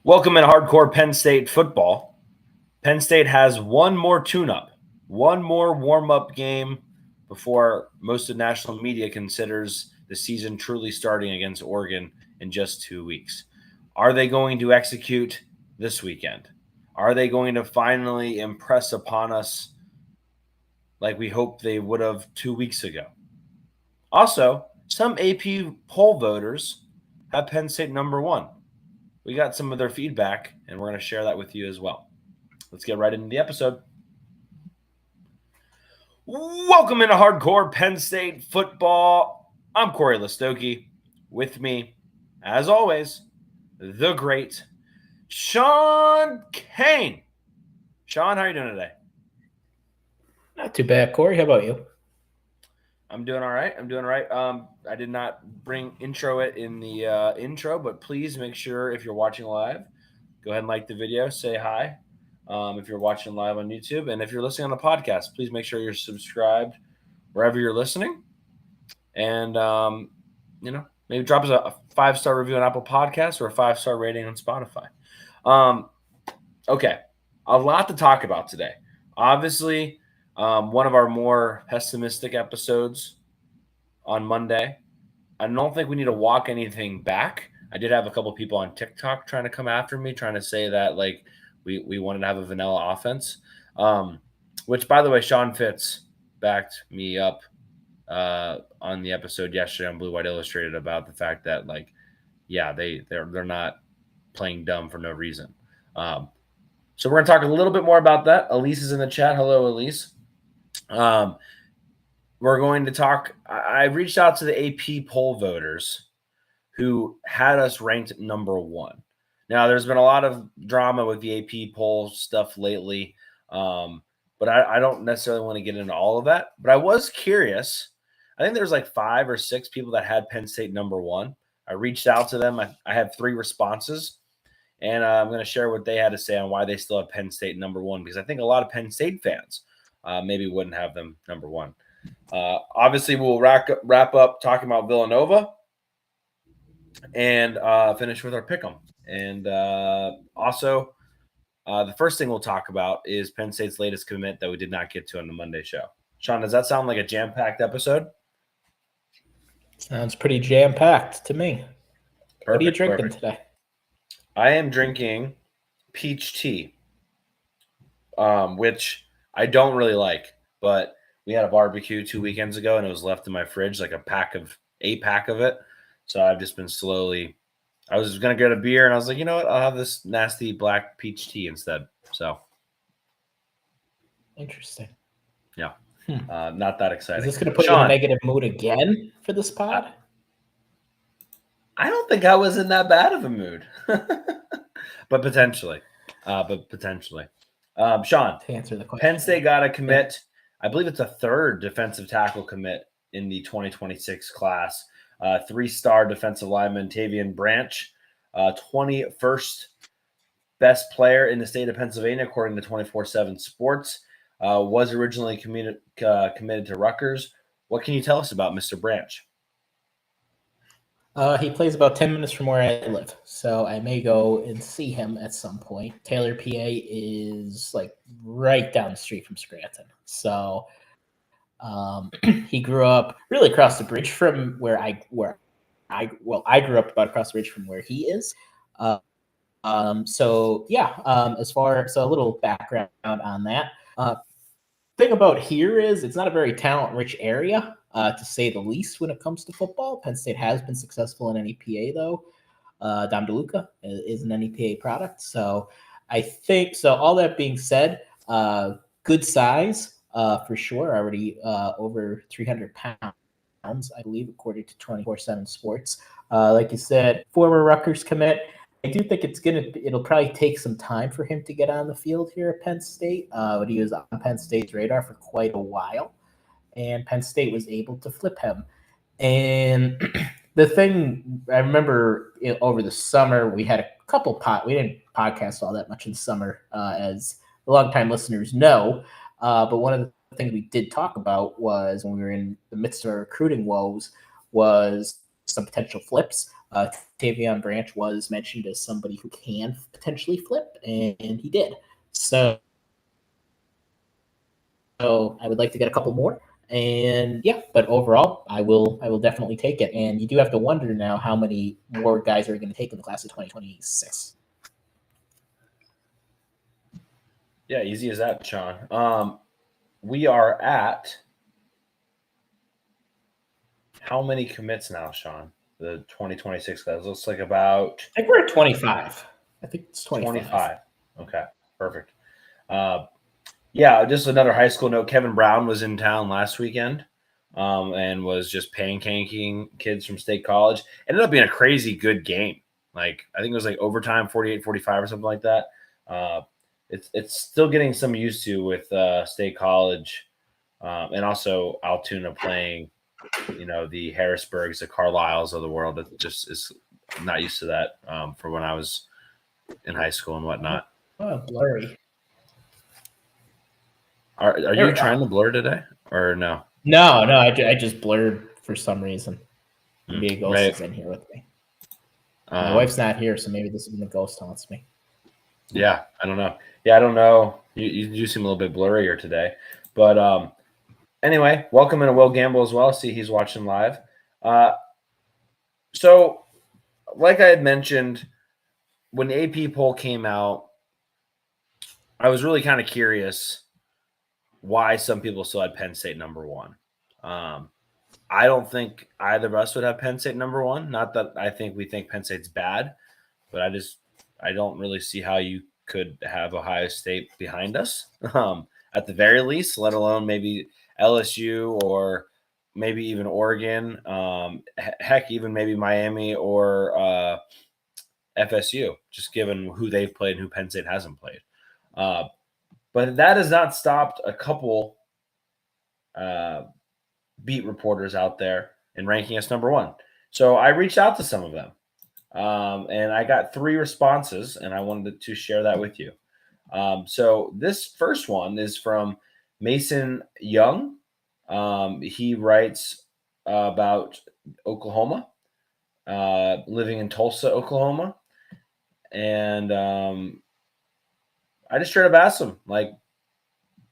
Welcome in hardcore Penn State football. Penn State has one more tune-up, one more warm-up game before most of national media considers the season truly starting against Oregon in just 2 weeks. Are they going to execute this weekend? Are they going to finally impress upon us like we hoped they would have 2 weeks ago? Also, some AP poll voters have Penn State number one. We got some of their feedback, and we're going to share that with you as well. Let's get right into the episode. Welcome into hardcore Penn State football. I'm Corey Listoki. With me, as always, the great Sean Kane. Sean, how are you doing today? Not too bad, Corey. How about you? I'm doing all right. I did not intro it in the intro, but please make sure if you're watching live, go ahead and like the video, say hi. If you're watching live on YouTube, and if you're listening on the podcast, please make sure you're subscribed wherever you're listening. And, maybe drop us a 5-star review on Apple Podcasts or a 5-star rating on Spotify. Okay, a lot to talk about today. Obviously, one of our more pessimistic episodes on Monday. I don't think we need to walk anything back. I did have a couple people on TikTok trying to come after me, trying to say that like we wanted to have a vanilla offense, which, by the way, Sean Fitz backed me up on the episode yesterday on Blue White Illustrated about the fact that they're not playing dumb for no reason. So we're gonna talk a little bit more about that. Elise is in the chat. Hello, Elise. We're going to talk. I reached out to the AP poll voters who had us ranked number one. Now, there's been a lot of drama with the AP poll stuff lately, but I don't necessarily want to get into all of that. But I was curious. I think there's like 5 or 6 people that had Penn State number one. I reached out to them. I had 3 responses, and I'm going to share what they had to say on why they still have Penn State number one, because I think a lot of Penn State fans maybe wouldn't have them number one. Obviously, we'll wrap up talking about Villanova and finish with our pick'em. And also, the first thing we'll talk about is Penn State's latest commit that we did not get to on the Monday show. Sean, does that sound like a jam-packed episode? Sounds pretty jam-packed to me. Perfect, what are you drinking today? I am drinking peach tea, which I don't really like, but we had a barbecue 2 weekends ago, and it was left in my fridge, like a 8-pack of it. So I've just been slowly – I was going to get a beer, and I was like, you know what? I'll have this nasty black peach tea instead. So interesting. Yeah. Not that exciting. Is this going to put you in a negative mood again for this pod? I don't think I was in that bad of a mood, but potentially. Sean, To answer the question, Penn State got a commit. I believe it's a 3rd defensive tackle commit in the 2026 class. 3-star defensive lineman Tavian Branch, 21st best player in the state of Pennsylvania, according to 24/7 Sports. Was originally committed to Rutgers. What can you tell us about Mr. Branch? He plays about 10 minutes from where I live, so I may go and see him at some point. Taylor, PA is like right down the street from Scranton, so he grew up really across the bridge from where I grew up about across the bridge from where he is. As a little background on that. Thing about here is it's not a very talent-rich area, to say the least, when it comes to football. Penn State has been successful in NEPA, though. Dom DeLuca is an NEPA product. So I think, so all that being said, good size for sure, already over 300 pounds, I believe, according to 24/7 Sports. Like you said, former Rutgers commit. I do think it'll probably take some time for him to get on the field here at Penn State, but he was on Penn State's radar for quite a while, and Penn State was able to flip him. And the thing I remember over the summer, we had a couple we didn't podcast all that much in the summer, as the longtime listeners know, but one of the things we did talk about was when we were in the midst of our recruiting woes was some potential flips. Tavion Branch was mentioned as somebody who can potentially flip, and he did. So I would like to get a couple more. And yeah, but overall, I will definitely take it. And you do have to wonder now how many more guys are going to take in the class of 2026. Yeah, easy as that, Sean. We are at how many commits now, Sean? The 2026 class looks like about. I think we're at 25. I think it's 25. Okay, perfect. Yeah, just another high school note. Kevin Brown was in town last weekend and was just pancaking kids from State College. Ended up being a crazy good game. Like, I think it was like overtime, 48-45 or something like that. It's still getting some used to with State College and also Altoona playing, the Harrisburgs, the Carlisles of the world. It just is not used to that for when I was in high school and whatnot. Oh, blurry. Are you trying to blur today or no? No, I just blurred for some reason. Maybe a ghost right. is in here with me. My wife's not here, so maybe this is when the ghost haunts me. Yeah, I don't know. Yeah, I don't know. You do seem a little bit blurrier today. But anyway, welcome in to Will Gamble as well. See, he's watching live. So, like I had mentioned, when the AP poll came out, I was really kind of curious why some people still had Penn State number one. I don't think either of us would have Penn State number one. Not that I think we think Penn State's bad, but I don't really see how you could have Ohio State behind us at the very least, let alone maybe LSU or maybe even Oregon. Heck, even maybe Miami or FSU, just given who they've played and who Penn State hasn't played. But that has not stopped a couple beat reporters out there in ranking us number one. So I reached out to some of them, and I got 3 responses, and I wanted to share that with you. So this first one is from Mason Young. He writes about Oklahoma, living in Tulsa, Oklahoma. And I just straight up asked him, like,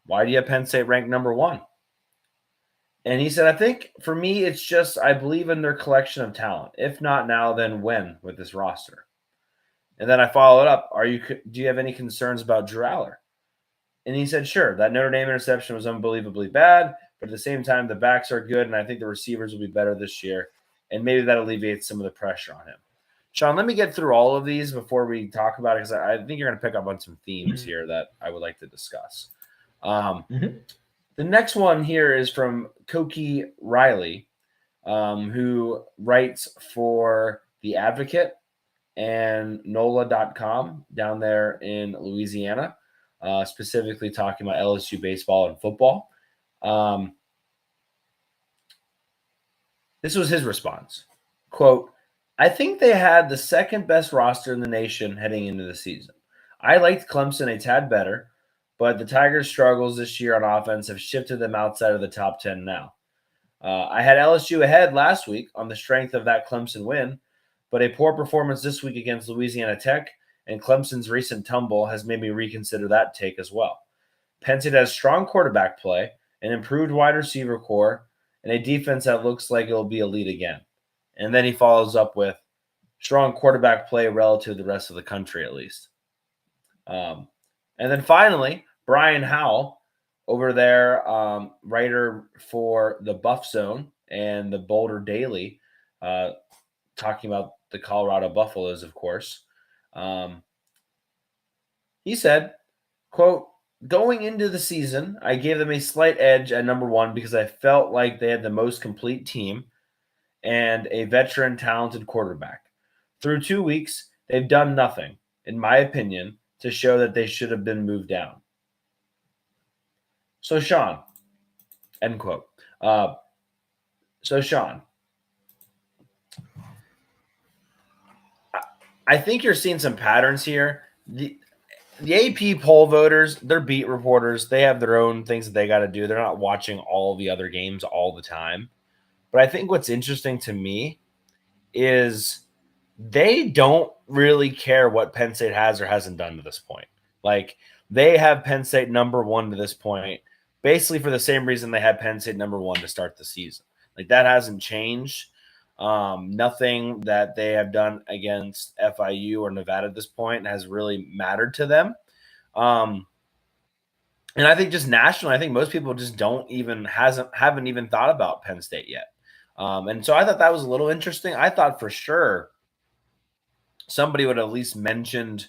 why do you have Penn State ranked number one? And he said, I think for me, it's just I believe in their collection of talent. If not now, then when with this roster? And then I followed up. Do you have any concerns about Drew Allar? And he said, sure. That Notre Dame interception was unbelievably bad, but at the same time, the backs are good, and I think the receivers will be better this year, and maybe that alleviates some of the pressure on him. Sean, let me get through all of these before we talk about it, because I think you're going to pick up on some themes here that I would like to discuss. The next one here is from Koki Riley, who writes for The Advocate and NOLA.com down there in Louisiana, specifically talking about LSU baseball and football. This was his response. Quote, I think they had the second best roster in the nation heading into the season. I liked Clemson a tad better, but the Tigers' struggles this year on offense have shifted them outside of the top 10 now. I had LSU ahead last week on the strength of that Clemson win, but a poor performance this week against Louisiana Tech and Clemson's recent tumble has made me reconsider that take as well. Penn State has strong quarterback play, an improved wide receiver core, and a defense that looks like it'll be elite again. And then he follows up with strong quarterback play relative to the rest of the country, at least. And then finally, Brian Howell, over there, writer for the Buff Zone and the Boulder Daily, talking about the Colorado Buffaloes, of course. He said, quote, going into the season, I gave them a slight edge at number one because I felt like they had the most complete team and a veteran, talented quarterback. Through 2 weeks, they've done nothing, in my opinion, to show that they should have been moved down. So, Sean, end quote. Sean, I think you're seeing some patterns here. The AP poll voters, they're beat reporters. They have their own things that they got to do. They're not watching all the other games all the time. But I think what's interesting to me is they don't really care what Penn State has or hasn't done to this point. Like, they have Penn State number 1 to this point, basically for the same reason they had Penn State number 1 to start the season. Like, that hasn't changed. Nothing that they have done against FIU or Nevada at this point has really mattered to them. And I think just nationally, I think most people just haven't even thought about Penn State yet. And so I thought that was a little interesting. I thought for sure somebody would at least mentioned,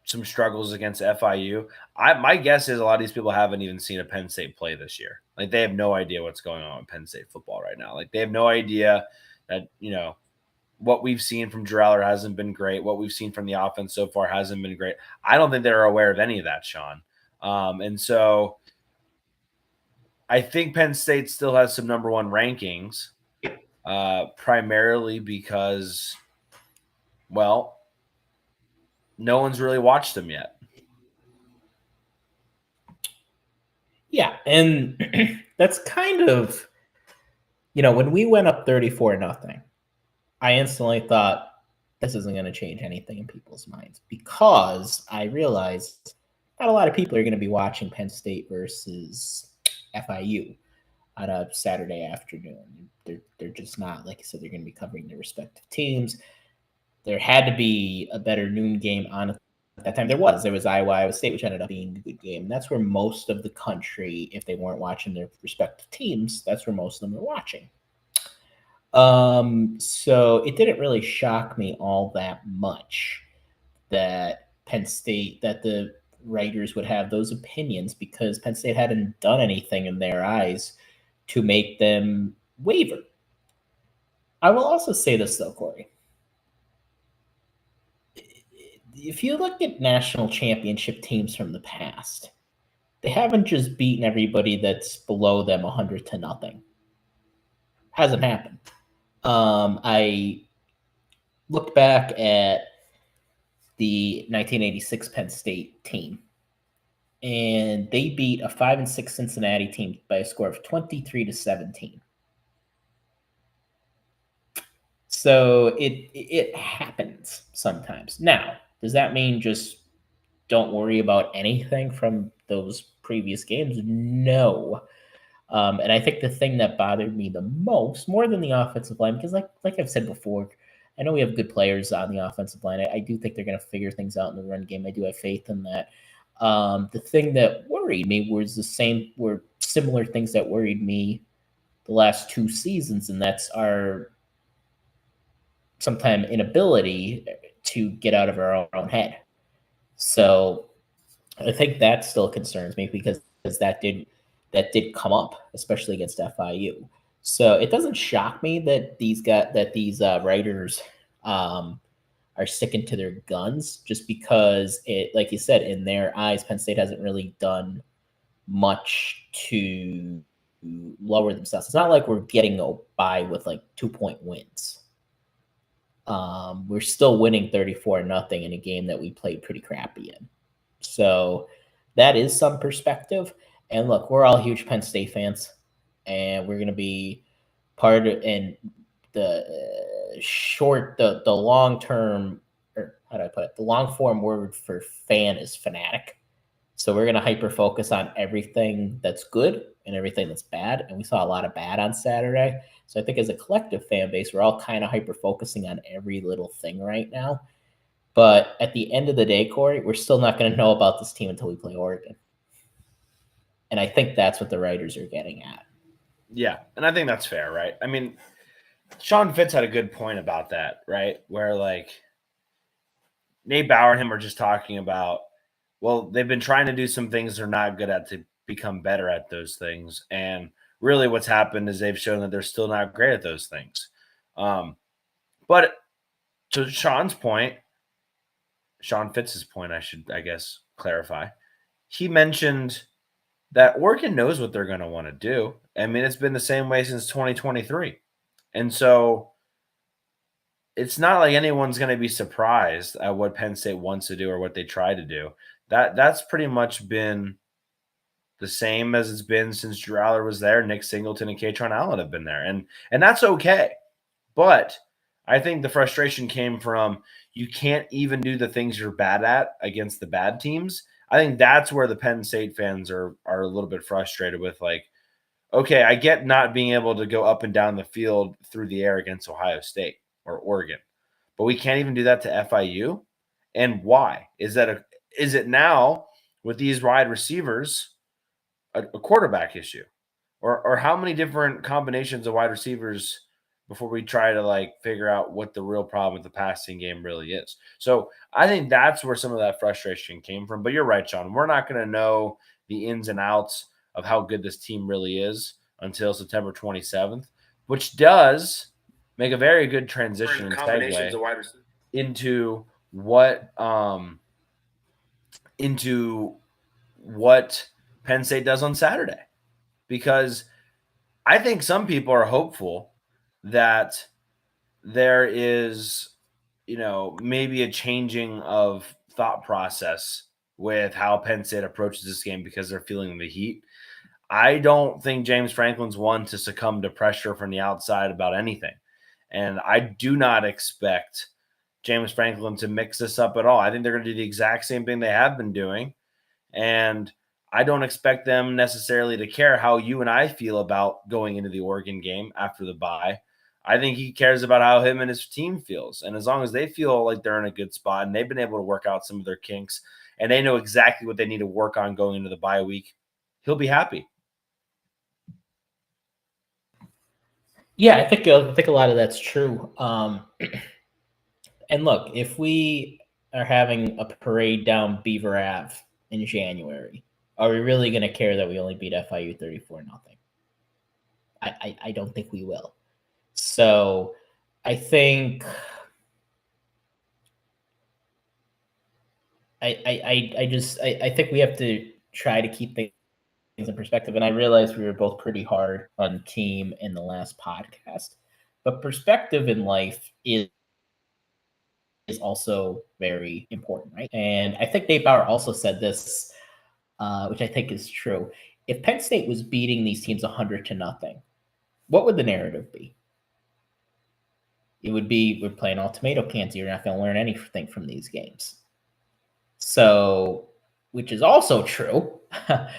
some struggles against FIU. My guess is a lot of these people haven't even seen a Penn State play this year. Like, they have no idea what's going on with Penn State football right now. Like, they have no idea that, what we've seen from Drew Allar hasn't been great. What we've seen from the offense so far hasn't been great. I don't think they're aware of any of that, Sean. And so I think Penn State still has some number 1 rankings, primarily because, well, no one's really watched them yet. Yeah, and that's kind of, when we went up 34-0, I instantly thought this isn't going to change anything in people's minds, because I realized not a lot of people are going to be watching Penn State versus FIU on a Saturday afternoon. They're just not. Like I said, they're going to be covering their respective teams. There had to be a better noon game on at that time. There was Iowa State, which ended up being a good game. And that's where most of the country, if they weren't watching their respective teams, that's where most of them were watching. So it didn't really shock me all that much that Penn State, that the writers would have those opinions, because Penn State hadn't done anything in their eyes to make them waver. I will also say this, though, Corey. If you look at national championship teams from the past, they haven't just beaten everybody that's below them 100-0. Hasn't happened. I looked back at the 1986 Penn State team, and they beat a 5-6 Cincinnati team by a score of 23-17. So it happens sometimes. Now, does that mean just don't worry about anything from those previous games? No. And I think the thing that bothered me the most, more than the offensive line, because like I've said before, I know we have good players on the offensive line. I do think they're going to figure things out in the run game. I do have faith in that. The thing that worried me were similar things that worried me the last 2 seasons, and that's our sometimes inability to get out of our own head. So I think that still concerns me, because that did come up, especially against FIU. So it doesn't shock me that these writers are sticking to their guns, just because it, like you said, in their eyes, Penn State hasn't really done much to lower themselves. It's not like we're getting by with like 2-point wins. We're still winning 34-0 in a game that we played pretty crappy in. So that is some perspective. And look, we're all huge Penn State fans, and we're going to be part of, and the long term, or how do I put it? The long form word for fan is fanatic. So we're going to hyper focus on everything that's good and everything that's bad. And we saw a lot of bad on Saturday. So I think as a collective fan base, we're all kind of hyper focusing on every little thing right now. But at the end of the day, Corey, we're still not going to know about this team until we play Oregon. And I think that's what the writers are getting at. Yeah, and I think that's fair, right? I mean, Sean Fitz had a good point about that, right? Where, like, Nate Bauer and him are just talking about, well, they've been trying to do some things they're not good at to become better at those things. And really what's happened is they've shown that they're still not great at those things. But to Sean's point, Sean Fitz's point, I guess, clarify. He mentioned that Oregon knows what they're going to want to do. I mean, it's been the same way since 2023. And so it's not like anyone's going to be surprised at what Penn State wants to do or what they try to do. That's pretty much been the same as it's been since Drew Allar was there. Nick Singleton and Kaytron Allen have been there. And that's okay. But I think the frustration came from you can't even do the things you're bad at against the bad teams. I think that's where the Penn State fans are a little bit frustrated with, like, okay, I get not being able to go up and down the field through the air against Ohio State or Oregon, but we can't even do that to FIU. And why? Is it now with these wide receivers a quarterback issue? Or how many different combinations of wide receivers before we try to like figure out what the real problem with the passing game really is? So I think that's where some of that frustration came from. But you're right, Sean. We're not going to know the ins and outs of how good this team really is until September 27th, which does make a very good transition and segue into what Penn State does on Saturday. Because I think some people are hopeful that there is, maybe a changing of thought process with how Penn State approaches this game because they're feeling the heat. I don't think James Franklin's one to succumb to pressure from the outside about anything. And I do not expect James Franklin to mix this up at all. I think they're going to do the exact same thing they have been doing. And I don't expect them necessarily to care how you and I feel about going into the Oregon game after the bye. I think he cares about how him and his team feels. And as long as they feel like they're in a good spot and they've been able to work out some of their kinks and they know exactly what they need to work on going into the bye week, he'll be happy. Yeah, I think a lot of that's true. And look, if we are having a parade down Beaver Ave in January, are we really going to care that we only beat FIU 34-0? I don't think we will. So I think I think we have to try to keep things in perspective. And I realized we were both pretty hard on team in the last podcast, but perspective in life is also very important, right? And I think Dave Bauer also said this, which I think is true. If Penn State was beating these teams 100-0, what would the narrative be? It would be, we're playing all tomato cans. You're not going to learn anything from these games. So, which is also true, that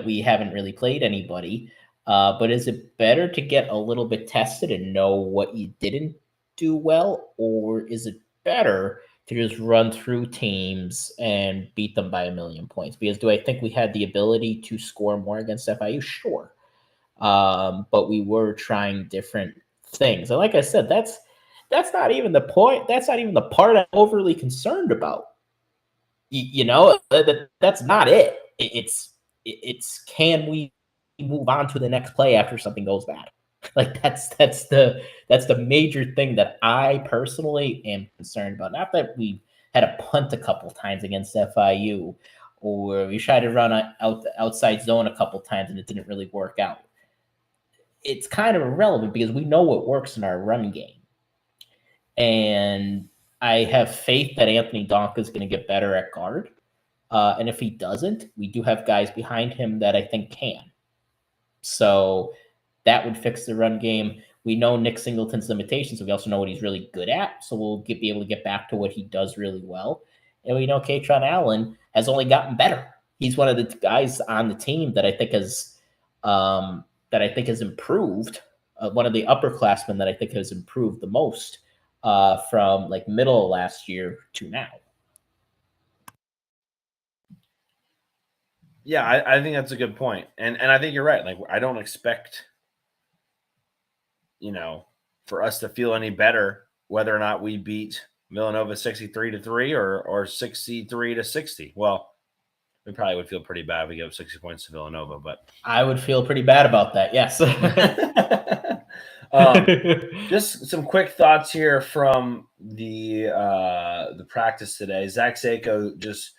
we haven't really played anybody. But is it better to get a little bit tested and know what you didn't do well? Or is it better to just run through teams and beat them by 1,000,000 points? Because do I think we had the ability to score more against FIU? Sure. But we were trying different things. And like I said, that's not even the point. That's not even the part I'm overly concerned about. That's not it. It's can we move on to the next play after something goes bad? Like that's the major thing that I personally am concerned about. Not that we had a punt a couple times against FIU, or we tried to run out the outside zone a couple times and it didn't really work out. It's kind of irrelevant because we know what works in our run game. And I have faith that Anthony Donka is going to get better at guard. And if he doesn't, we do have guys behind him that I think can. So that would fix the run game. We know Nick Singleton's limitations, so we also know what he's really good at. So we'll be able to get back to what he does really well. And we know Kaytron Allen has only gotten better. He's one of the guys on the team that I think has improved. One of the upperclassmen that I think has improved the most from like middle of last year to now. Yeah, I think that's a good point. And I think you're right. Like, I don't expect, for us to feel any better whether or not we beat Villanova 63-3 or 63-60. Well, we probably would feel pretty bad if we give 60 points to Villanova, but I would feel pretty bad about that. Yes. Just some quick thoughts here from the practice today. Zach Sako just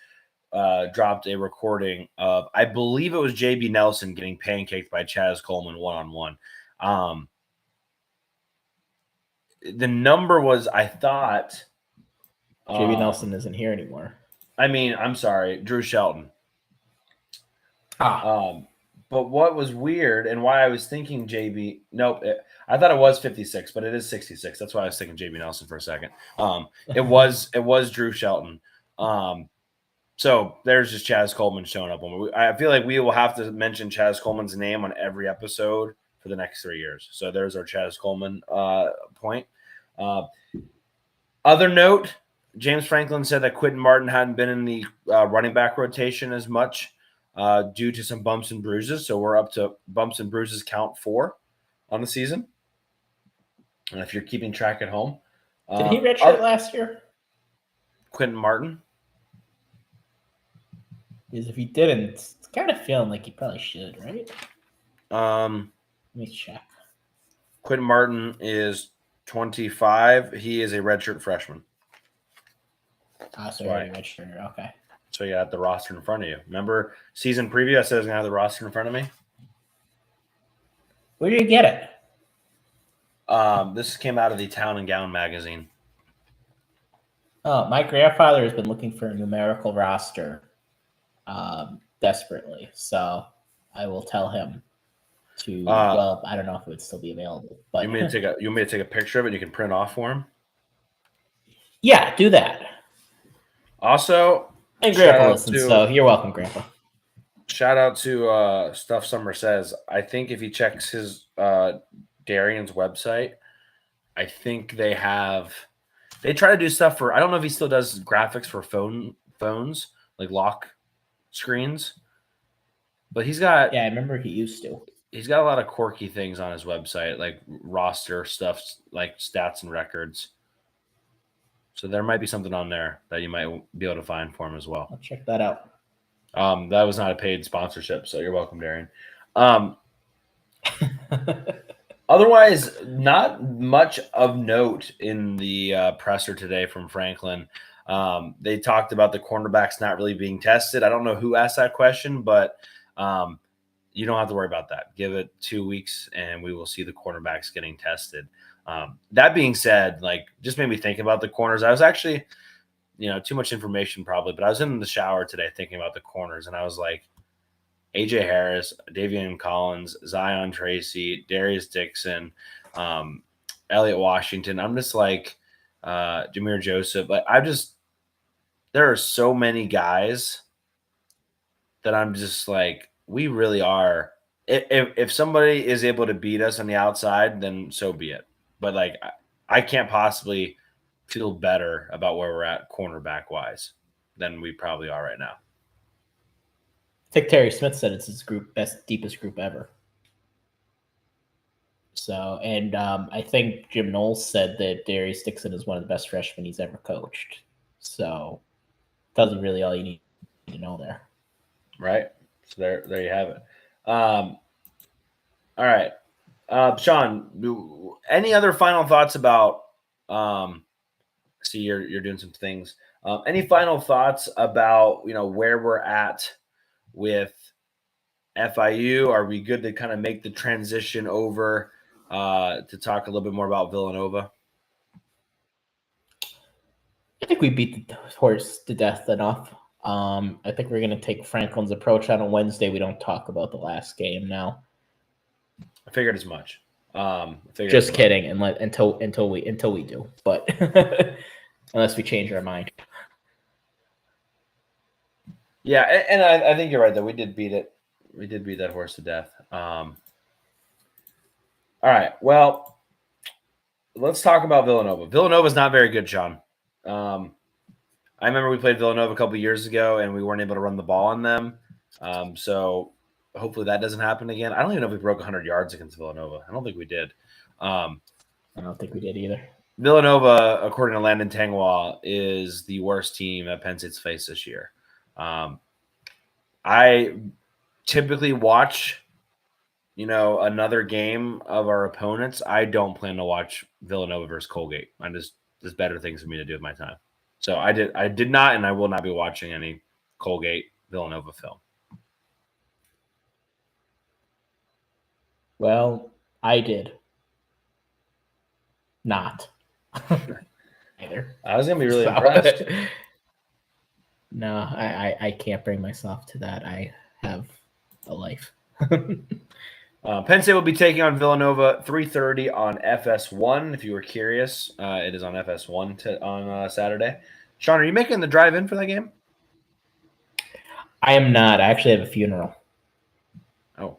dropped a recording of, I believe it was JB Nelson getting pancaked by Chaz Coleman one-on-one. The number was, I thought, JB Nelson isn't here anymore. I mean, I'm sorry, Drew Shelton. But what was weird and why I was thinking JB, nope, I thought it was 56, but it is 66. That's why I was thinking JB Nelson for a second. It was Drew Shelton. So there's just Chaz Coleman showing up. I feel like we will have to mention Chaz Coleman's name on every episode for the next 3 years. So there's our Chaz Coleman point. Other note, James Franklin said that Quentin Martin hadn't been in the running back rotation as much due to some bumps and bruises. So we're up to bumps and bruises count 4 on the season. And if you're keeping track at home. Did he redshirt last year? Quentin Martin? Because if he didn't, it's kind of feeling like he probably should, right? Let me check. Quentin Martin is 25. He is a redshirt freshman. So already redshirt. Okay. So you got the roster in front of you. Remember season preview? I said I was going to have the roster in front of me. Where did you get it? This came out of the Town and Gown magazine. Oh, my grandfather has been looking for a numerical roster desperately. So I will tell him to. Well, I don't know if it would still be available. But you want me to take a picture of it and you can print off for him? Yeah, do that. Also, and Grandpa listens, so you're welcome, Grandpa. Shout out to Stuff Summer Says. I think if he checks his Darian's website, I think they try to do stuff for, I don't know if he still does graphics for phones, like lock screens, but he's got, yeah, I remember he used to. He's got a lot of quirky things on his website, like roster stuff, like stats and records. So there might be something on there that you might be able to find for him as well. I'll check that out. That was not a paid sponsorship, so you're welcome, Darian. Otherwise, not much of note in the presser today from Franklin. They talked about the cornerbacks not really being tested. I don't know who asked that question, but you don't have to worry about that. Give it 2 weeks, and we will see the cornerbacks getting tested. That being said, like, just made me think about the corners. I was actually, too much information probably, but I was in the shower today thinking about the corners, and I was like, AJ Harris, Davian Collins, Zion Tracy, Darius Dixon, Elliott Washington. I'm just like Jameer Joseph. Like, there are so many guys that I'm just like, we really are. If somebody is able to beat us on the outside, then so be it. But like, I can't possibly feel better about where we're at cornerback wise than we probably are right now. I think Terry Smith said it's his deepest group ever. So, and I think Jim Knowles said that Darius Dixon is one of the best freshmen he's ever coached. So, tells you really all you need to know there. Right. So there you have it. All right. Sean, any other final thoughts about see you're doing some things. Any final thoughts about where we're at with FIU? Are we good to kind of make the transition over to talk a little bit more about Villanova? I think we beat the horse to death enough. I think we're going to take Franklin's approach on a Wednesday. We don't talk about the last game now. I figured as much. Just kidding, until we do, but unless we change our mind. Yeah, and I think you're right, though. We did beat it. We did beat that horse to death. All right, well, let's talk about Villanova. Villanova's not very good, Sean. I remember we played Villanova a couple years ago, and we weren't able to run the ball on them. So hopefully that doesn't happen again. I don't even know if we broke 100 yards against Villanova. I don't think we did. I don't think we did either. Villanova, according to Landon Tangwa, is the worst team that Penn State's faced this year. I typically watch, another game of our opponents. I don't plan to watch Villanova versus Colgate. There's better things for me to do with my time. So I did not, and I will not be watching any Colgate Villanova film. Well, I did not either. I was gonna be really impressed. No, I can't bring myself to that. I have a life. Penn State will be taking on Villanova 3:30 on FS1. If you were curious, it is on FS1 on Saturday. Sean, are you making the drive in for that game? I am not. I actually have a funeral. Oh,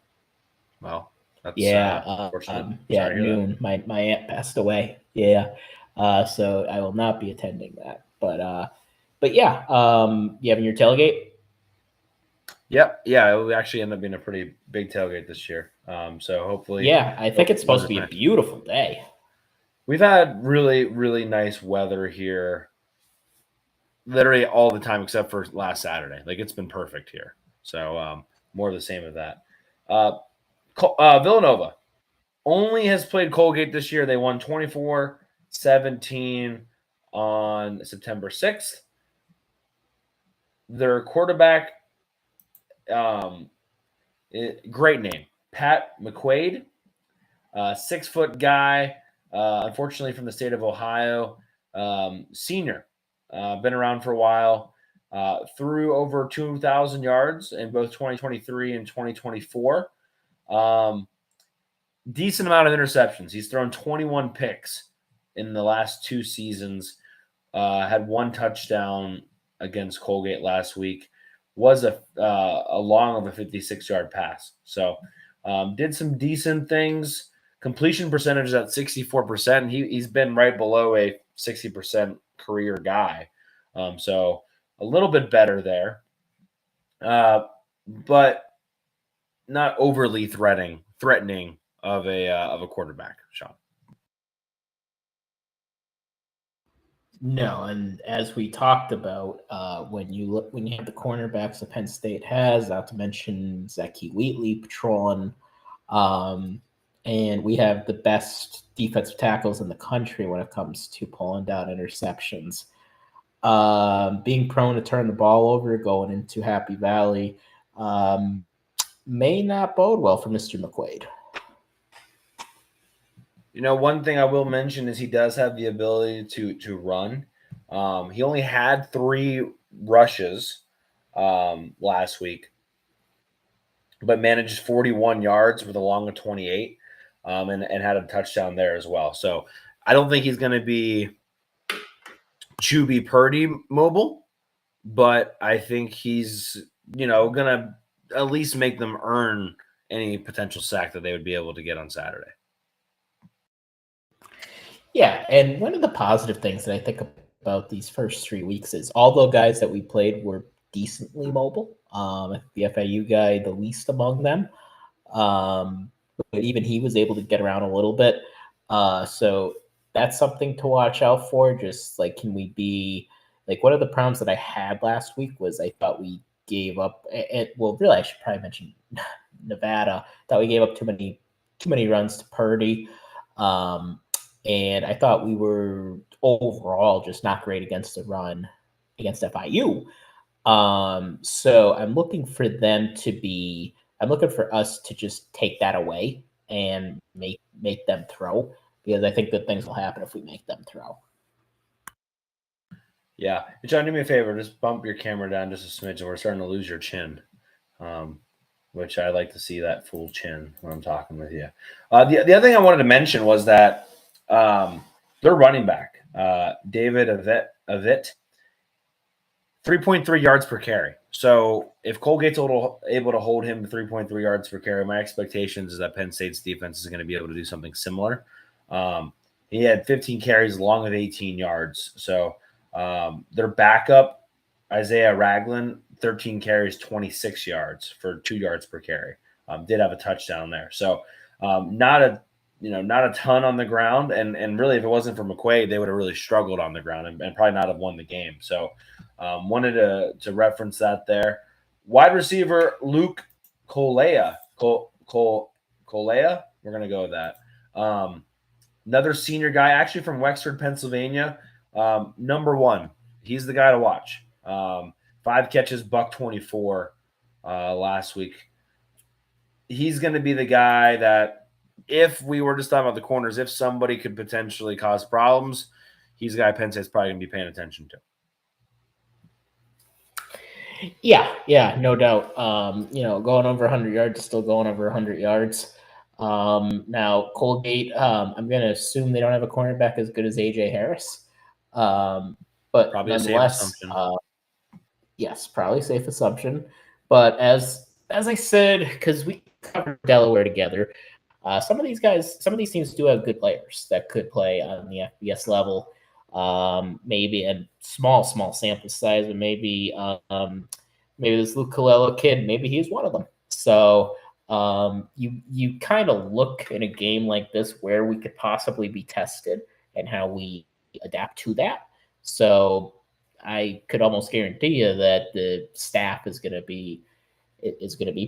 well, that's unfortunate. Yeah, at noon. My aunt passed away. Yeah, so I will not be attending that. But yeah, you having your tailgate? Yep. Yeah, it will actually end up being a pretty big tailgate this year. So hopefully. Yeah, I think it's supposed to be a beautiful day. We've had really, really nice weather here literally all the time except for last Saturday. Like, it's been perfect here. So more of the same of that. Villanova only has played Colgate this year. They won 24-17 on September 6th. Their quarterback, great name, Pat McQuaid, 6-foot guy, unfortunately from the state of Ohio, senior, been around for a while, threw over 2,000 yards in both 2023 and 2024. Decent amount of interceptions. He's thrown 21 picks in the last 2 seasons, had 1 touchdown against Colgate last week, was a long of a 56-yard pass. So did some decent things. Completion percentage is at 64%. He's been right below a 60% career guy. So a little bit better there. But not overly threatening of a quarterback, Sean. No, and as we talked about, when you have the cornerbacks that Penn State has, not to mention Zachy Wheatley patrolling, and we have the best defensive tackles in the country when it comes to pulling down interceptions. Being prone to turn the ball over going into Happy Valley may not bode well for Mr. McQuaid. You know, one thing I will mention is he does have the ability to run. He only had 3 rushes last week, but managed 41 yards with a long of 28, and had a touchdown there as well. So I don't think he's going to be Chubby Purdy mobile, but I think he's, going to at least make them earn any potential sack that they would be able to get on Saturday. Yeah, and one of the positive things that I think about these first 3 weeks is all the guys that we played were decently mobile. The FAU guy, the least among them, but even he was able to get around a little bit. So that's something to watch out for. Just like, can we be like, one of the problems that I had last week was I thought we gave up. Well, really, I should probably mention Nevada. Thought we gave up too many runs to Purdy. And I thought we were overall just not great against the run against FIU. So I'm looking for us to just take that away and make them throw, because I think good things will happen if we make them throw. Yeah. John, do me a favor. Just bump your camera down just a smidge, and we're starting to lose your chin, which I like to see that full chin when I'm talking with you. The other thing I wanted to mention was that their running back, David Avitt, 3.3 yards per carry. So if Colgate's able to hold him to 3.3 yards per carry, my expectations is that Penn State's defense is going to be able to do something similar. He had 15 carries along with 18 yards. So their backup, Isaiah Ragland, 13 carries, 26 yards for 2 yards per carry. Did have a touchdown there. So not a ton on the ground. And really, if it wasn't for McQuaid, they would have really struggled on the ground and probably not have won the game. So wanted to reference that there. Wide receiver Luke Colea. Colea? We're going to go with that. Another senior guy, actually from Wexford, Pennsylvania. Number 1. He's the guy to watch. 5 catches, $124 last week. He's going to be the guy that, if we were just talking about the corners, if somebody could potentially cause problems, he's the guy Penn State's probably going to be paying attention to. Yeah, no doubt. Going over 100 yards is still going over 100 yards. Now Colgate, I'm going to assume they don't have a cornerback as good as AJ Harris. But Probably a safe nonetheless, assumption. yes, probably safe assumption. But as I said, because we covered Delaware together, some of these teams do have good players that could play on the FBS level. Maybe a small sample size, but maybe this Luke Colello kid, maybe he's one of them. So you kind of look in a game like this where we could possibly be tested and how we adapt to that. So I could almost guarantee you that the staff is going to be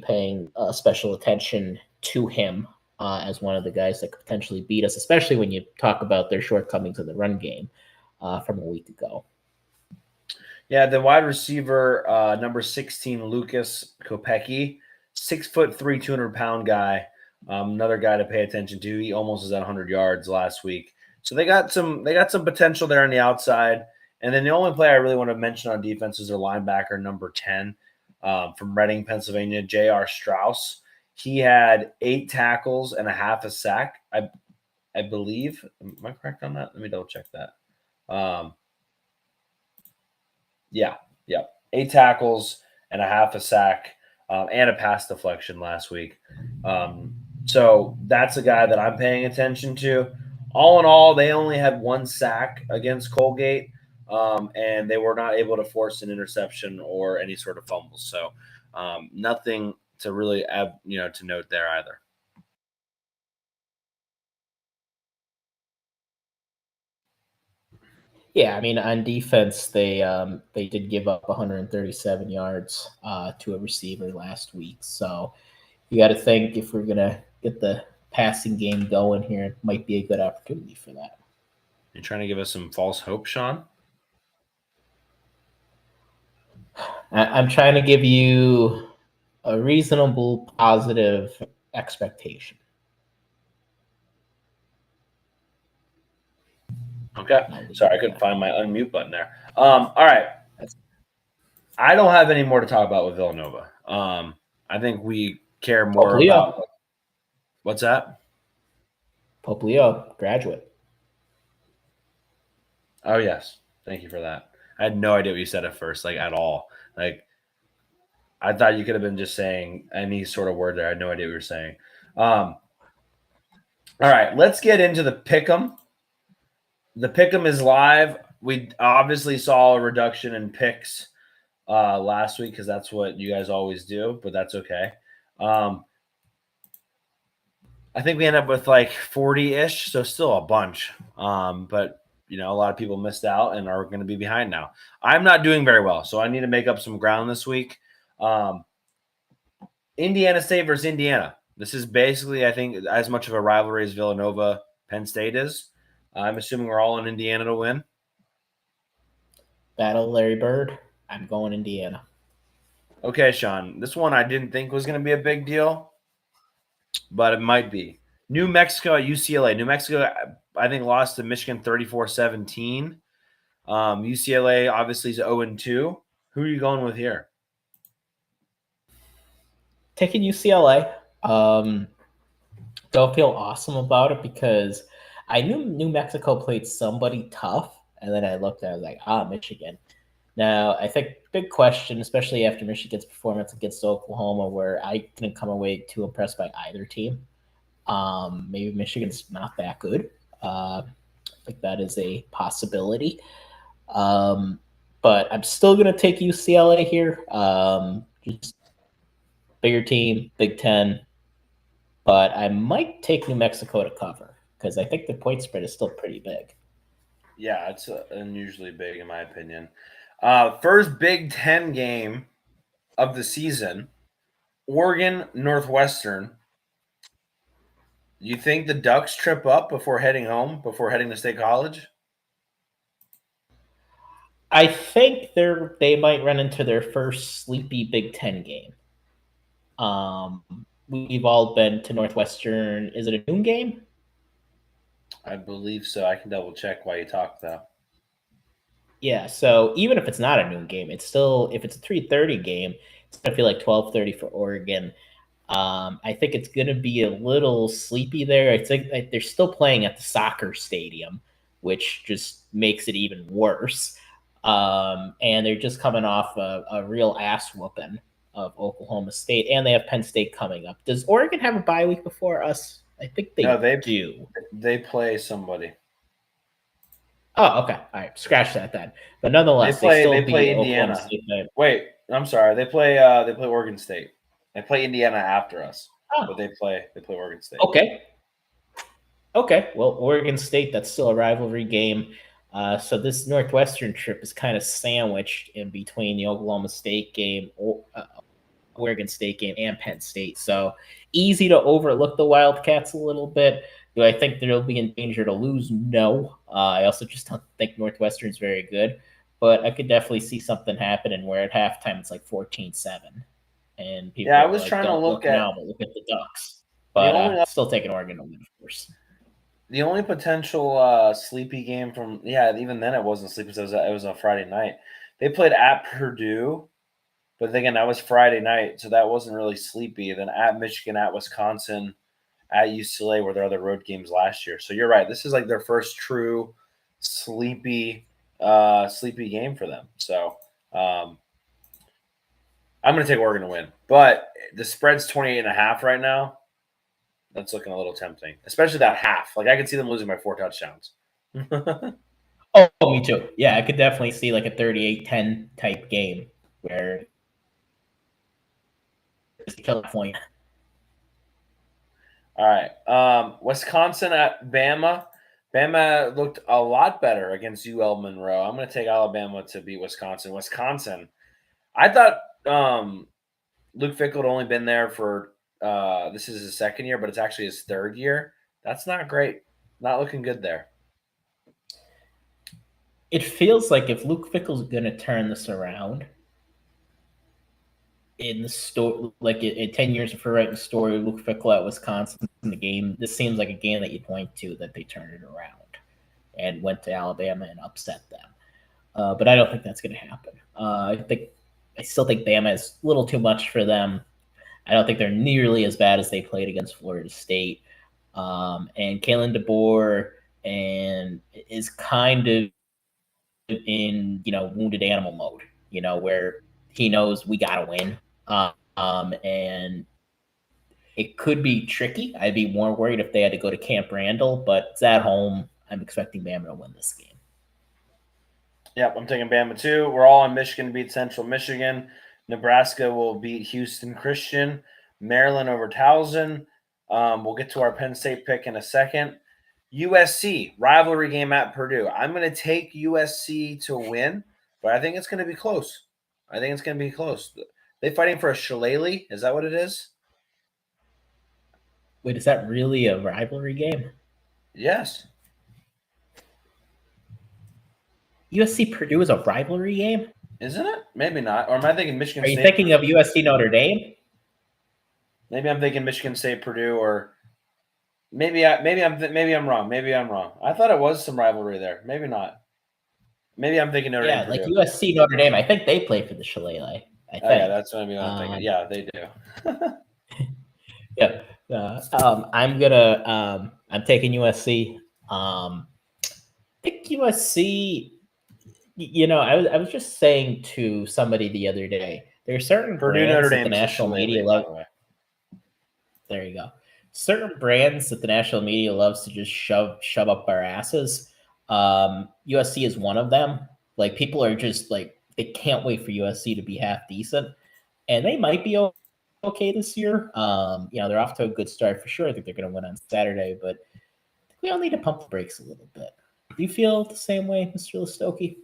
paying special attention to him as one of the guys that could potentially beat us, especially when you talk about their shortcomings in the run game from a week ago. Yeah, the wide receiver, number 16, Lucas Kopecki, 6'3", 200-pound guy. Another guy to pay attention to. He almost was at 100 yards last week. So they got some potential there on the outside. And then the only player I really want to mention on defense is their linebacker, number 10, from Reading, Pennsylvania, J.R. Strauss. He had 8 tackles and a half a sack, I believe. Am I correct on that? Let me double check that. Yeah. 8 tackles and a half a sack and a pass deflection last week. So that's a guy that I'm paying attention to. All in all, they only had 1 sack against Colgate, and they were not able to force an interception or any sort of fumbles. So nothing to really to note there either. Yeah, I mean, on defense, they did give up 137 yards to a receiver last week. So you got to think if we're gonna get the passing game going here, it might be a good opportunity for that. You're trying to give us some false hope, Sean? I'm trying to give you a reasonable, positive expectation. Okay. Sorry, I couldn't find my unmute button there. All right. I don't have any more to talk about with Villanova. I think we care more about what's that? Pope Leo, graduate. Oh yes, thank you for that. I had no idea what you said at first, like at all. Like I thought you could have been just saying any sort of word there. I had no idea what you were saying. All right, let's get into the pick'em. The pick'em is live. We obviously saw a reduction in picks last week because that's what you guys always do, but that's okay. I think we end up with like 40-ish, so still a bunch. But a lot of people missed out and are going to be behind now. I'm not doing very well, so I need to make up some ground this week. Indiana State versus Indiana. This is basically, I think, as much of a rivalry as Villanova Penn State is. I'm assuming we're all in Indiana to win. Battle Larry Bird. I'm going Indiana. Okay, Sean. This one I didn't think was going to be a big deal, but it might be. New Mexico at UCLA. New Mexico, I think, lost to Michigan 34-17. UCLA obviously is 0-2. Who are you going with here? Taking UCLA. Don't feel awesome about it because I knew New Mexico played somebody tough, and then I looked and I was like, Michigan. Now, I think big question, especially after Michigan's performance against Oklahoma, where I didn't come away too impressed by either team. Maybe Michigan's not that good. I think that is a possibility. But I'm still going to take UCLA here. Just bigger team, Big Ten. But I might take New Mexico to cover because I think the point spread is still pretty big. Yeah, it's unusually big in my opinion. First Big Ten game of the season, Oregon Northwestern. You think the Ducks trip up before heading home, before heading to State College? I think they might run into their first sleepy Big Ten game. We've all been to Northwestern. Is it a noon game? I believe so. I can double check while you talk, though. Yeah, so even if it's not a noon game, it's still, if it's a 3:30 game, it's gonna feel like 12:30 for Oregon. I think it's gonna be a little sleepy there. I think like, they're still playing at the soccer stadium, which just makes it even worse. And they're just coming off a real ass whooping of Oklahoma State, and they have Penn State coming up. Does Oregon have a bye week before us? I think they do. They play somebody. Oh, okay. All right. Scratch that then. But nonetheless, they still play beat Indiana. Oklahoma State. Wait, I'm sorry. They play Oregon State. They play Indiana after us, but they play Oregon State. Okay. Okay. Well, Oregon State, that's still a rivalry game. So this Northwestern trip is kind of sandwiched in between the Oklahoma State game, Oregon State game, and Penn State. So easy to overlook the Wildcats a little bit. Do I think they'll be in danger to lose? No. I also just don't think Northwestern's very good. But I could definitely see something happening where at halftime it's like 14-7. And people I was trying to look at now, but look at the Ducks. But still taking Oregon to win, of course. The only potential sleepy game from even then it wasn't sleepy. It was a Friday night. They played at Purdue, but again that was Friday night, so that wasn't really sleepy. Then at Michigan, at Wisconsin, at UCLA were their other road games last year. So you're right. This is like their first true sleepy game for them. So I'm going to take Oregon to win, but the spread's 28.5 right now. That's looking a little tempting, especially that half. Like I could see them losing by 4 touchdowns. Oh, me too. Yeah, I could definitely see like a 38-10 type game where it's a killer point. All right. Wisconsin at Bama. Bama looked a lot better against UL Monroe. I'm going to take Alabama to beat Wisconsin. Wisconsin, I thought Luke Fickell had only been there for this is his second year, but it's actually his third year. That's not great. Not looking good there. It feels like if Luke Fickell's going to turn this around in the story, like in 10 years of writing the story, Luke Fickell at Wisconsin in the game, this seems like a game that you point to that they turned it around and went to Alabama and upset them. But I don't think that's going to happen. I still think Bama is a little too much for them. I don't think they're nearly as bad as they played against Florida State. And Kalen DeBoer is kind of in, wounded animal mode, where he knows we got to win. And it could be tricky. I'd be more worried if they had to go to Camp Randall, but it's at home. I'm expecting Bama to win this game. Yep, I'm taking Bama too. We're all on Michigan to beat Central Michigan. Nebraska will beat Houston Christian. Maryland over Towson. We'll get to our Penn State pick in a second. USC, rivalry game at Purdue. I'm going to take USC to win, but I think it's going to be close. They fighting for a shillelagh? Is that what it is? Wait, is that really a rivalry game? Yes. USC Purdue is a rivalry game? Isn't it? Maybe not. Or am I thinking Michigan State? Are you thinking of USC Notre Dame? Maybe I'm thinking Michigan State Purdue, or maybe I'm wrong. Maybe I'm wrong. I thought it was some rivalry there. Maybe not. Maybe I'm thinking Notre Dame. Yeah, like USC Notre Dame. I think they play for the shillelagh. Yeah, that's what I'm thinking. Yeah, they do. Yeah. I'm taking USC. I think USC. I was just saying to somebody the other day, there are certain Purdue brands Notre that Dame the national media love. There you go. Certain brands that the national media loves to just shove up our asses. USC is one of them. Like people are just like they can't wait for USC to be half decent, and they might be okay this year. They're off to a good start for sure. I think they're going to win on Saturday, but we all need to pump the brakes a little bit. Do you feel the same way, Mr. Listoki?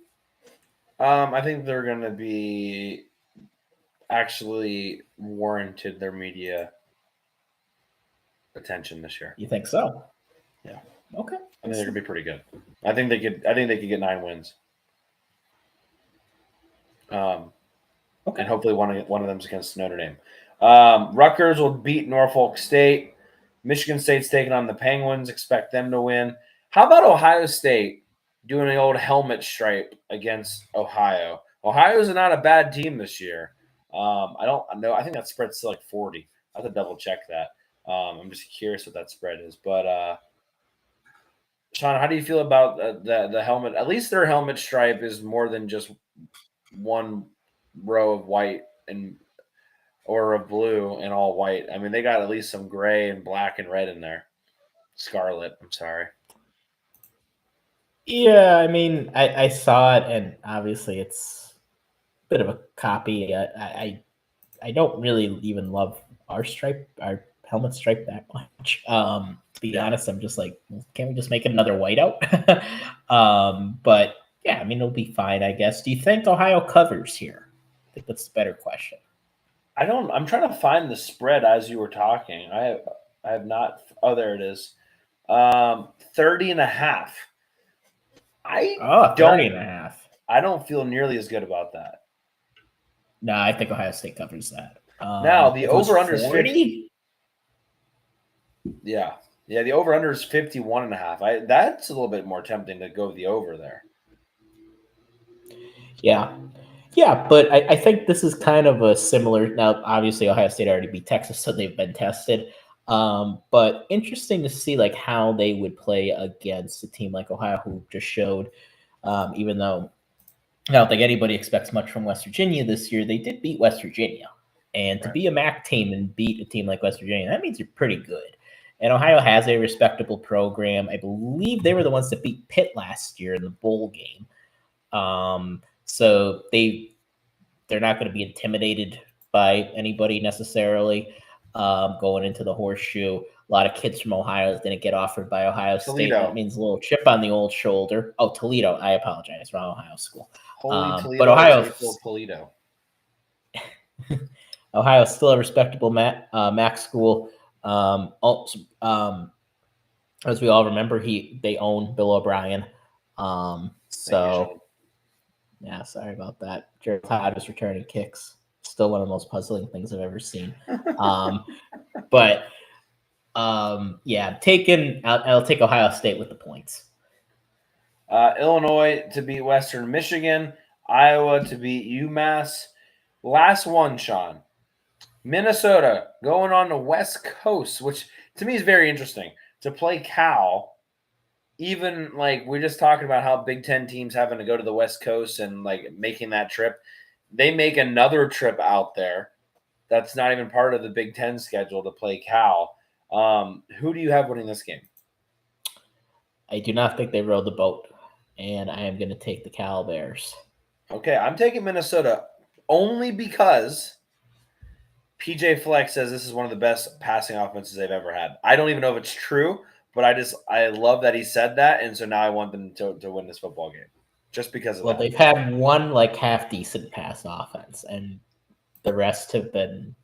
I think they're going to be actually warranted their media attention this year. You think so? Yeah. Okay. I think they're going to be pretty good. I think they could get 9 wins. Okay. And hopefully one of them's against Notre Dame. Rutgers will beat Norfolk State. Michigan State's taking on the Penguins. Expect them to win. How about Ohio State doing an old helmet stripe against Ohio. Ohio's not a bad team this year. I don't know. I think that spread's still like 40. I have to double check that. I'm just curious what that spread is. But Sean, how do you feel about the helmet? At least their helmet stripe is more than just one row of white or of blue and all white. I mean, they got at least some gray and black and red in there. Scarlet. I'm sorry. Yeah, I mean, I saw it, and obviously it's a bit of a copy. I don't really even love our helmet stripe that much. To be honest, I'm just like, can't we just make it another whiteout? But yeah, I mean, it'll be fine, I guess. Do you think Ohio covers here? I think that's the better question. I'm trying to find the spread as you were talking. I have not. Oh, there it is. 30.5. 30.5. I don't feel nearly as good about that. No, I think Ohio State covers that. Now the over-under is 50. Yeah. The over-under is 51.5. That's a little bit more tempting to go the over there. Yeah, but I think this is kind of a similar. Now, obviously, Ohio State already beat Texas, so they've been tested. But interesting to see like how they would play against a team like Ohio, who just showed, even though I don't think anybody expects much from West Virginia this year, they did beat West Virginia. And to be a MAC team and beat a team like West Virginia, that means you're pretty good. And Ohio has a respectable program. I believe they were the ones that beat Pitt last year in the bowl game. So they're not going to be intimidated by anybody necessarily going into the horseshoe. A lot of kids from Ohio didn't get offered by Ohio State. That means a little chip on the old shoulder. Oh, Toledo. I apologize. Wrong Ohio school. Holy Toledo. But Ohio. Toledo. Ohio's still a respectable MAC school. As we all remember, they own Bill O'Brien. So, yeah, sorry about that. Jared Todd was returning kicks. Still one of the most puzzling things I've ever seen. But yeah, I'll take Ohio State with the points. Illinois to beat Western Michigan. Iowa to beat UMass. Last one, Sean. Minnesota going on the West Coast, which to me is very interesting. To play Cal, even like we're just talking about how Big Ten teams having to go to the West Coast and like making that trip. They make another trip out there that's not even part of the Big Ten schedule to play Cal. Who do you have winning this game? I do not think they rowed the boat, and I am going to take the Cal Bears. Okay, I'm taking Minnesota only because PJ Fleck says this is one of the best passing offenses they've ever had. I don't even know if it's true, but I love that he said that, and so now I want them to win this football game just because of that. Well, they've had one like half decent pass offense, and the rest have been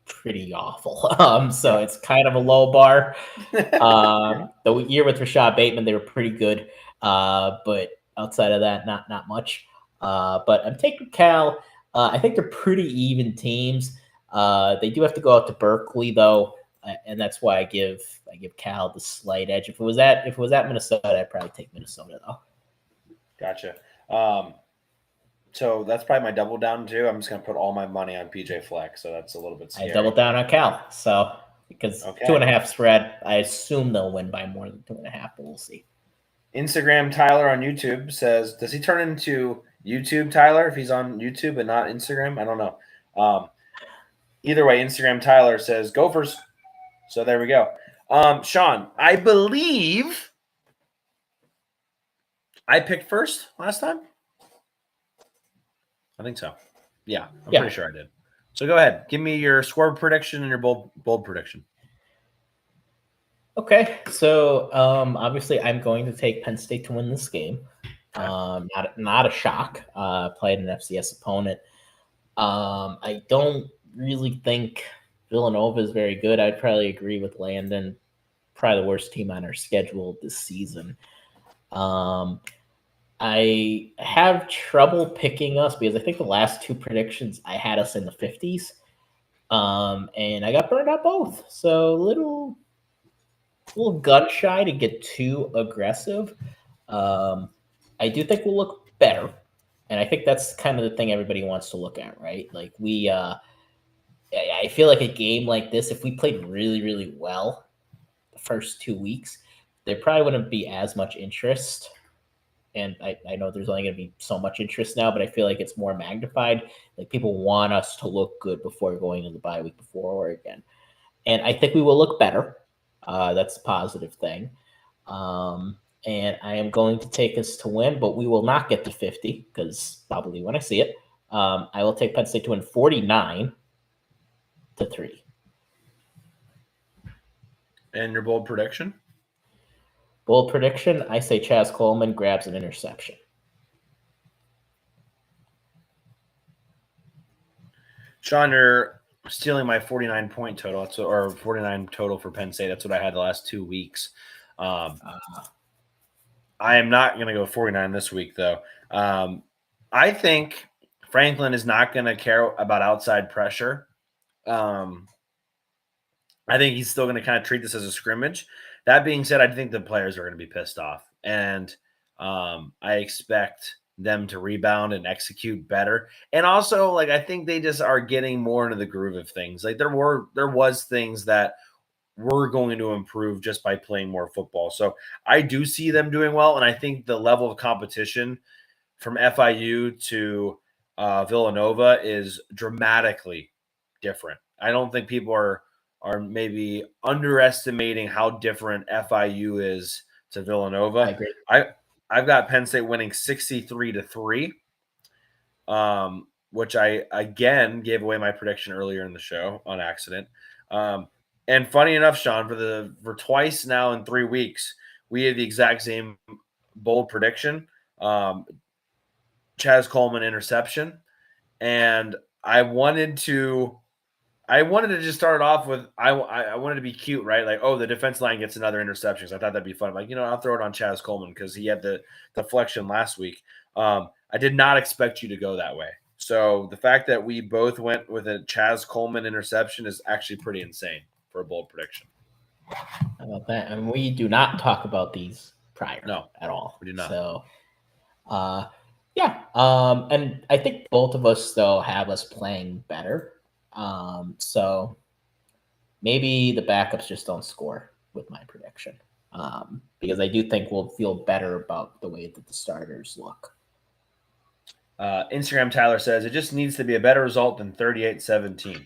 pretty awful. So it's kind of a low bar. The year with Rashad Bateman, they were pretty good, but outside of that, not much. But I'm taking Cal. I think they're pretty even teams. They do have to go out to Berkeley though, and that's why I give Cal the slight edge. If it was at Minnesota, I'd probably take Minnesota though. Gotcha. So that's probably my double down too. I'm just gonna put all my money on PJ Fleck, so that's a little bit scary. I doubled down on Cal, so because 2.5 spread, I assume they'll win by more than 2.5, but we'll see. Instagram Tyler on YouTube says, does he turn into YouTube Tyler if he's on YouTube and not Instagram? I don't know. Either way, Instagram Tyler says Gophers. So there we go. Sean, I believe I picked first last time. I think so. Yeah, I'm pretty sure I did. So go ahead. Give me your score prediction and your bold prediction. Okay, so obviously I'm going to take Penn State to win this game. Not a shock. Played an FCS opponent. I don't really think Villanova is very good. I'd probably agree with Landon. Probably the worst team on our schedule this season. I have trouble picking us because I think the last two predictions I had us in the 50s. And I got burned out both. So a little gun shy to get too aggressive. I do think we'll look better. And I think that's kind of the thing everybody wants to look at, right? Like I feel like a game like this, if we played really, really well the first 2 weeks, there probably wouldn't be as much interest. And I know there's only going to be so much interest now, but I feel like it's more magnified. Like people want us to look good before going to the bye week before Oregon. And I think we will look better. That's a positive thing. And I am going to take us to win, but we will not get to 50 because probably when I see it, I will take Penn State to win 49-3. And your bold prediction? Bold prediction, I say Chaz Coleman grabs an interception. Sean, you're stealing my 49-point total. Or 49 total for Penn State. That's what I had the last 2 weeks. I am not going to go 49 this week, though. I think Franklin is not going to care about outside pressure. I think he's still going to kind of treat this as a scrimmage. That being said, I think the players are going to be pissed off. And I expect them to rebound and execute better. And also, like, I think they just are getting more into the groove of things. Like there was things that were going to improve just by playing more football. So I do see them doing well. And I think the level of competition from FIU to Villanova is dramatically different. I don't think people are maybe underestimating how different FIU is to Villanova. I agree. I've got Penn State winning 63-3, which I again gave away my prediction earlier in the show on accident. And funny enough, Sean, for twice now in 3 weeks, we had the exact same bold prediction. Chaz Coleman interception, and I wanted to just start off with I wanted to be cute, right? Like, oh, the defense line gets another interception. So I thought that'd be fun. Like, I'll throw it on Chaz Coleman because he had the deflection last week. I did not expect you to go that way. So the fact that we both went with a Chaz Coleman interception is actually pretty insane for a bold prediction. How about that? And we do not talk about these prior at all. We do not. So, yeah. And I think both of us, though, have us playing better. So maybe the backups just don't score with my prediction. Because I do think we'll feel better about the way that the starters look. Instagram Tyler says it just needs to be a better result than 38-17.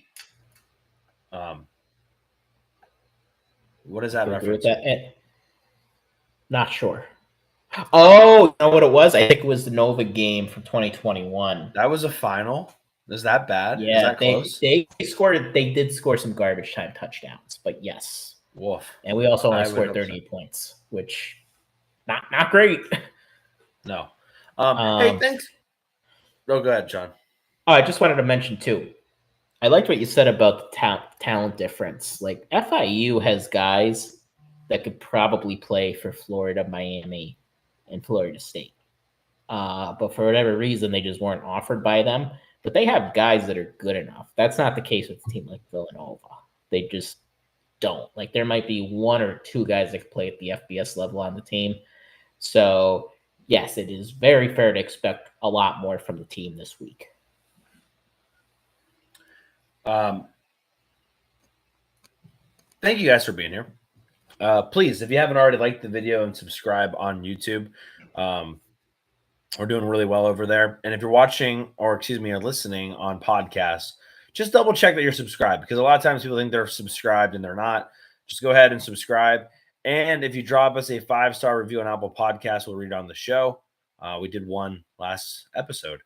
What is that reference? Not sure. Oh, you know what it was? I think it was the Nova game from 2021. That was a final. Is that bad? Yeah, is that close? They scored. They did score some garbage time touchdowns, but yes. Woof. And we also only scored 38 points, which not great. No. Hey, thanks. Oh, go ahead, John. Oh, I just wanted to mention too. I liked what you said about the talent difference. Like FIU has guys that could probably play for Florida, Miami, and Florida State. But for whatever reason, they just weren't offered by them. But they have guys that are good enough. That's not the case with a team like Villanova. They just don't. Like there might be one or two guys that can play at the FBS level on the team. So yes, it is very fair to expect a lot more from the team this week. Thank you guys for being here. Please, if you haven't already, like the video and subscribe on YouTube. We're doing really well over there. And if you're watching or listening on podcasts, just double check that you're subscribed because a lot of times people think they're subscribed and they're not. Just go ahead and subscribe. And if you drop us a 5-star review on Apple Podcasts, we'll read it on the show. We did one last episode.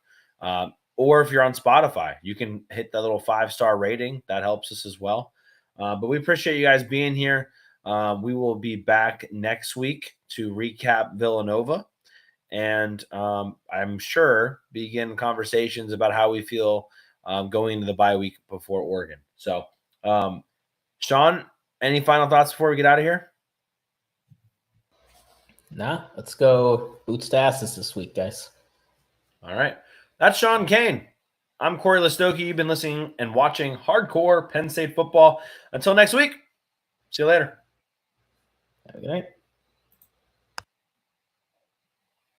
Or if you're on Spotify, you can hit the little 5-star rating. That helps us as well. But we appreciate you guys being here. We will be back next week to recap Villanova. And I'm sure begin conversations about how we feel going into the bye week before Oregon. So, Sean, any final thoughts before we get out of here? Nah, let's go boots to asses this week, guys. All right. That's Sean Kane. I'm Corey Listoki. You've been listening and watching Hardcore Penn State Football. Until next week, see you later. Have a good night.